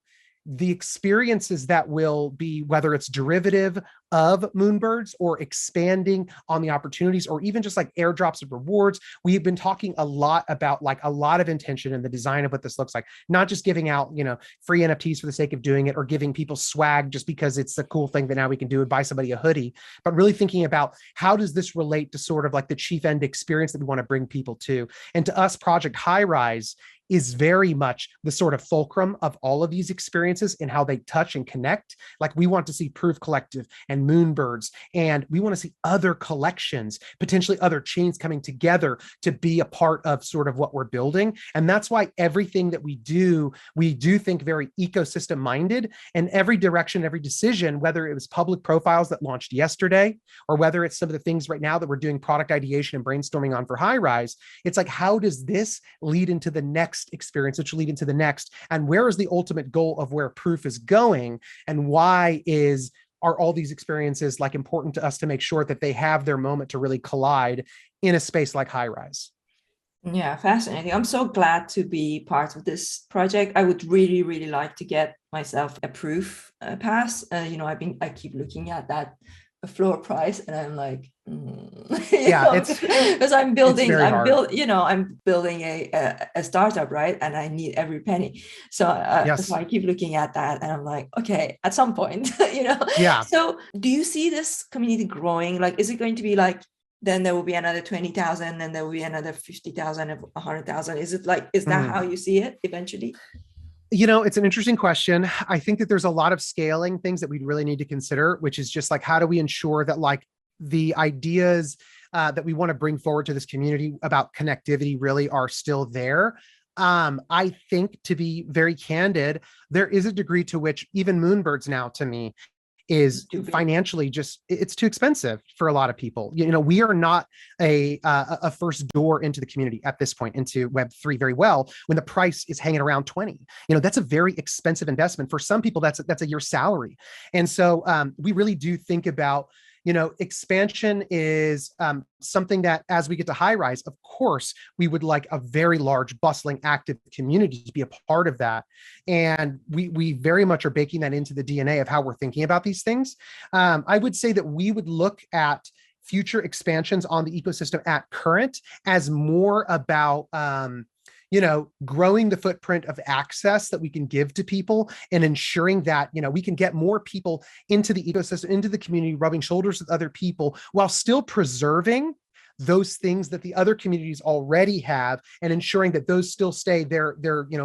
the experiences that will be, whether it's derivative of Moonbirds or expanding on the opportunities, or even just like airdrops of rewards. We've been talking a lot about like a lot of intention in the design of what this looks like, not just giving out, free NFTs for the sake of doing it, or giving people swag just because it's a cool thing that now we can do and buy somebody a hoodie, but really thinking about how does this relate to sort of like the chief end experience that we want to bring people to. And to us, Project High Rise is very much the sort of fulcrum of all of these experiences and how they touch and connect. Like we want to see Proof Collective and Moonbirds, and we want to see other collections, potentially other chains coming together to be a part of sort of what we're building. And that's why everything that we do think very ecosystem minded, and every direction, every decision, whether it was public profiles that launched yesterday, or whether it's some of the things right now that we're doing product ideation and brainstorming on for High Rise, it's like, how does this lead into the next experience, which will lead into the next, and where is the ultimate goal of where Proof is going, and why are all these experiences like important to us to make sure that they have their moment to really collide in a space like High Rise? Yeah, fascinating. I'm so glad to be part of this project. I would really, really like to get myself a Proof pass. I keep looking at that floor price, and I'm like, it's because I'm building a startup, right? And I need every penny. So I keep looking at that, and I'm like, okay, at some point, Yeah. So do you see this community growing? Like, is it going to be like, then there will be another 20,000, and there will be another 50,000, 100,000? Is that how you see it eventually? It's an interesting question. I think that there's a lot of scaling things that we really need to consider, which is just like, how do we ensure that like the ideas that we want to bring forward to this community about connectivity really are still there? I think, to be very candid, there is a degree to which even Moonbirds now, to me, is financially it's too expensive for a lot of people. We are not a first door into the community at this point, into Web3 very well, when the price is hanging around 20. That's a very expensive investment. For some people, that's a year's salary. And so we really do think about expansion is something that as we get to high rise, of course, we would like a very large, bustling, active community to be a part of that. And we very much are baking that into the DNA of how we're thinking about these things. I would say that we would look at future expansions on the ecosystem at current as more about growing the footprint of access that we can give to people and ensuring that, we can get more people into the ecosystem, into the community, rubbing shoulders with other people while still preserving those things that the other communities already have and ensuring that those still stay their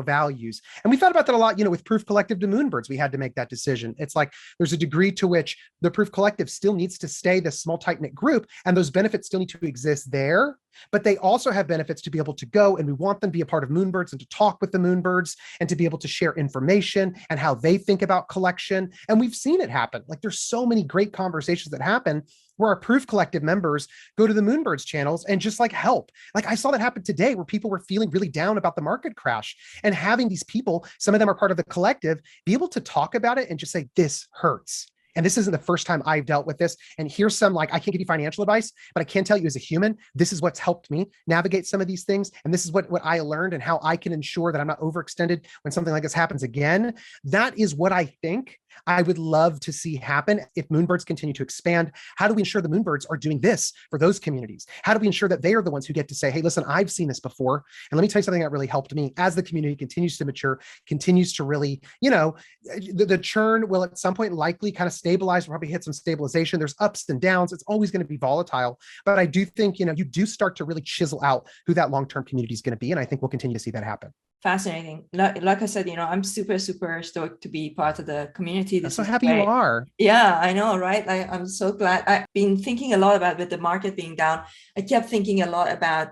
values. And we thought about that a lot, with Proof Collective to Moonbirds. We had to make that decision. It's like there's a degree to which the Proof Collective still needs to stay this small, tight-knit group, and those benefits still need to exist there. But they also have benefits to be able to go, and we want them to be a part of Moonbirds and to talk with the Moonbirds and to be able to share information and how they think about collection. And we've seen it happen. Like there's so many great conversations that happen where our Proof Collective members go to the Moonbirds channels and just like help. Like I saw that happen today where people were feeling really down about the market crash, and having these people, some of them are part of the collective, be able to talk about it and just say, this hurts. And this isn't the first time I've dealt with this. And here's some, I can't give you financial advice, but I can tell you as a human, this is what's helped me navigate some of these things. And this is what I learned and how I can ensure that I'm not overextended when something like this happens again. That is what I think I would love to see happen if Moonbirds continue to expand. How do we ensure the Moonbirds are doing this for those communities? How do we ensure that they are the ones who get to say, hey, listen, I've seen this before. And let me tell you something that really helped me as the community continues to mature, continues to really, the churn will at some point likely kind of stabilize, probably hit some stabilization. There's ups and downs. It's always going to be volatile. But I do think, you do start to really chisel out who that long-term community is going to be. And I think we'll continue to see that happen. Fascinating. Like I said, I'm super, super stoked to be part of the community. I'm so happy you are. Yeah, I know, right? I'm so glad. I've been thinking a lot about, with the market being down, I kept thinking a lot about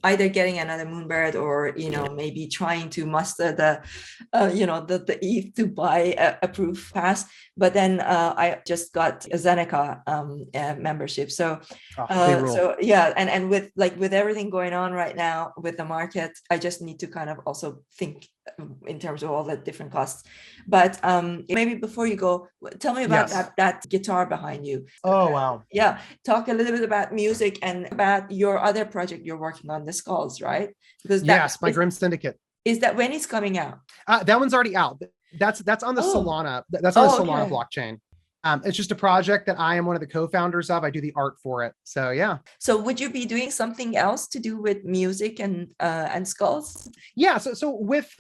either getting another Moonbird or, maybe trying to muster the ETH to buy a Proof pass. But then I just got a Zeneca membership. So yeah, and with everything going on right now with the market, I just need to kind of also think in terms of all the different costs. But maybe before you go, tell me about that guitar behind you. Oh, wow. Yeah. Talk a little bit about music and about your other project you're working on, the Skulls, right? Because my Grim Syndicate. Is that when it's coming out? That one's already out. That's on the Solana. That's on the Solana blockchain. It's just a project that I am one of the co-founders of. I do the art for it. So yeah. So would you be doing something else to do with music and Skulls? Yeah. So with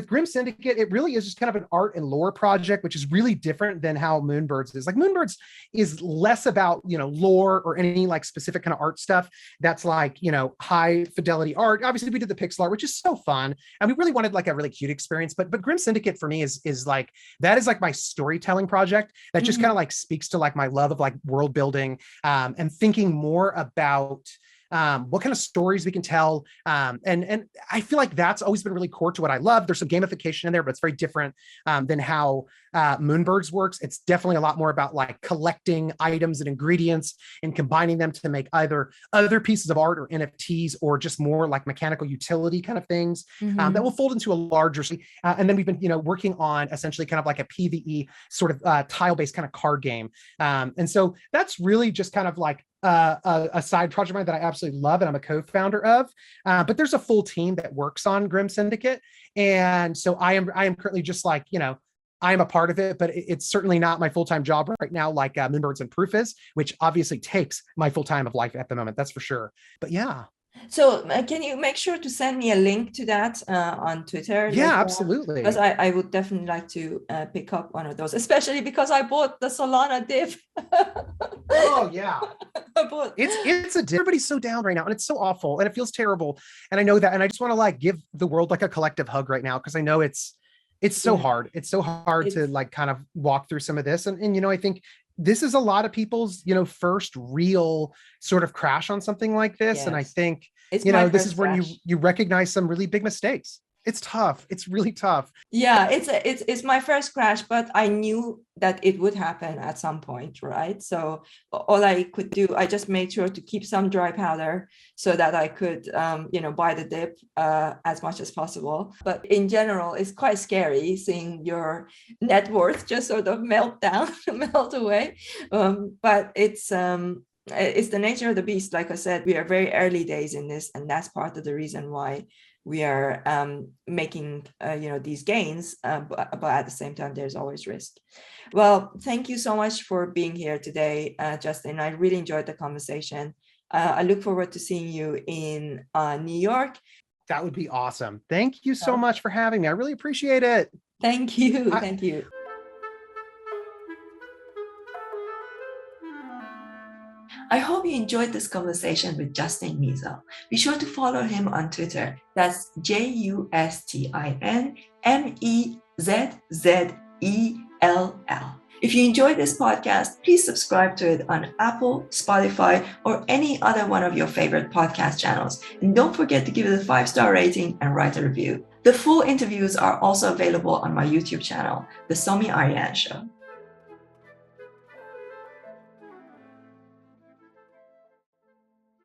Grim Syndicate, it really is just kind of an art and lore project, which is really different than how Moonbirds is. Like Moonbirds is less about, lore or any like specific kind of art stuff. That's like, high fidelity art. Obviously we did the pixel art, which is so fun. And we really wanted like a really cute experience, but Grim Syndicate for me is like, that is like my storytelling project that just kind of like speaks to like my love of like world building and thinking more about what kind of stories we can tell. And I feel like that's always been really core to what I love. There's some gamification in there, but it's very different than how Moonbirds works. It's definitely a lot more about like collecting items and ingredients and combining them to make either other pieces of art or NFTs or just more like mechanical utility kind of things that will fold into a larger. And then we've been, working on essentially kind of like a PvE sort of tile-based kind of card game. And so that's really just kind of like a side project of mine that I absolutely love and I'm a co-founder of. But there's a full team that works on Grim Syndicate. And so I am currently just like, I am a part of it, but it's certainly not my full-time job right now, like Moonbirds and Proof is, which obviously takes my full time of life at the moment. That's for sure. But yeah. So can you make sure to send me a link to that on Twitter? Yeah, absolutely. Because I would definitely like to pick up one of those, especially because I bought the Solana div. Oh yeah. It's everybody's so down right now and it's so awful and it feels terrible. And I know that, and I just want to like give the world like a collective hug right now because I know it's so hard. It's so hard to like kind of walk through some of this. And I think this is a lot of people's, first real sort of crash on something like this. Yes. And I think, this is when you recognize some really big mistakes. It's tough. It's really tough. Yeah, it's my first crash, but I knew that it would happen at some point, right? So all I could do, I just made sure to keep some dry powder so that I could, buy the dip as much as possible. But in general, it's quite scary seeing your net worth just sort of melt down, melt away. But it's the nature of the beast. Like I said, we are very early days in this, and that's part of the reason why we are making these gains, but at the same time there's always risk. Well, thank you so much for being here today, Justin. I really enjoyed the conversation. I look forward to seeing you in New York. That would be awesome. Thank you so much for having me. I really appreciate it. Thank you. Thank you. I hope you enjoyed this conversation with Justin Mezzell. Be sure to follow him on Twitter. That's JustinMezzell. If you enjoyed this podcast, please subscribe to it on Apple, Spotify, or any other one of your favorite podcast channels. And don't forget to give it a 5-star rating and write a review. The full interviews are also available on my YouTube channel, The Somi Arian Show.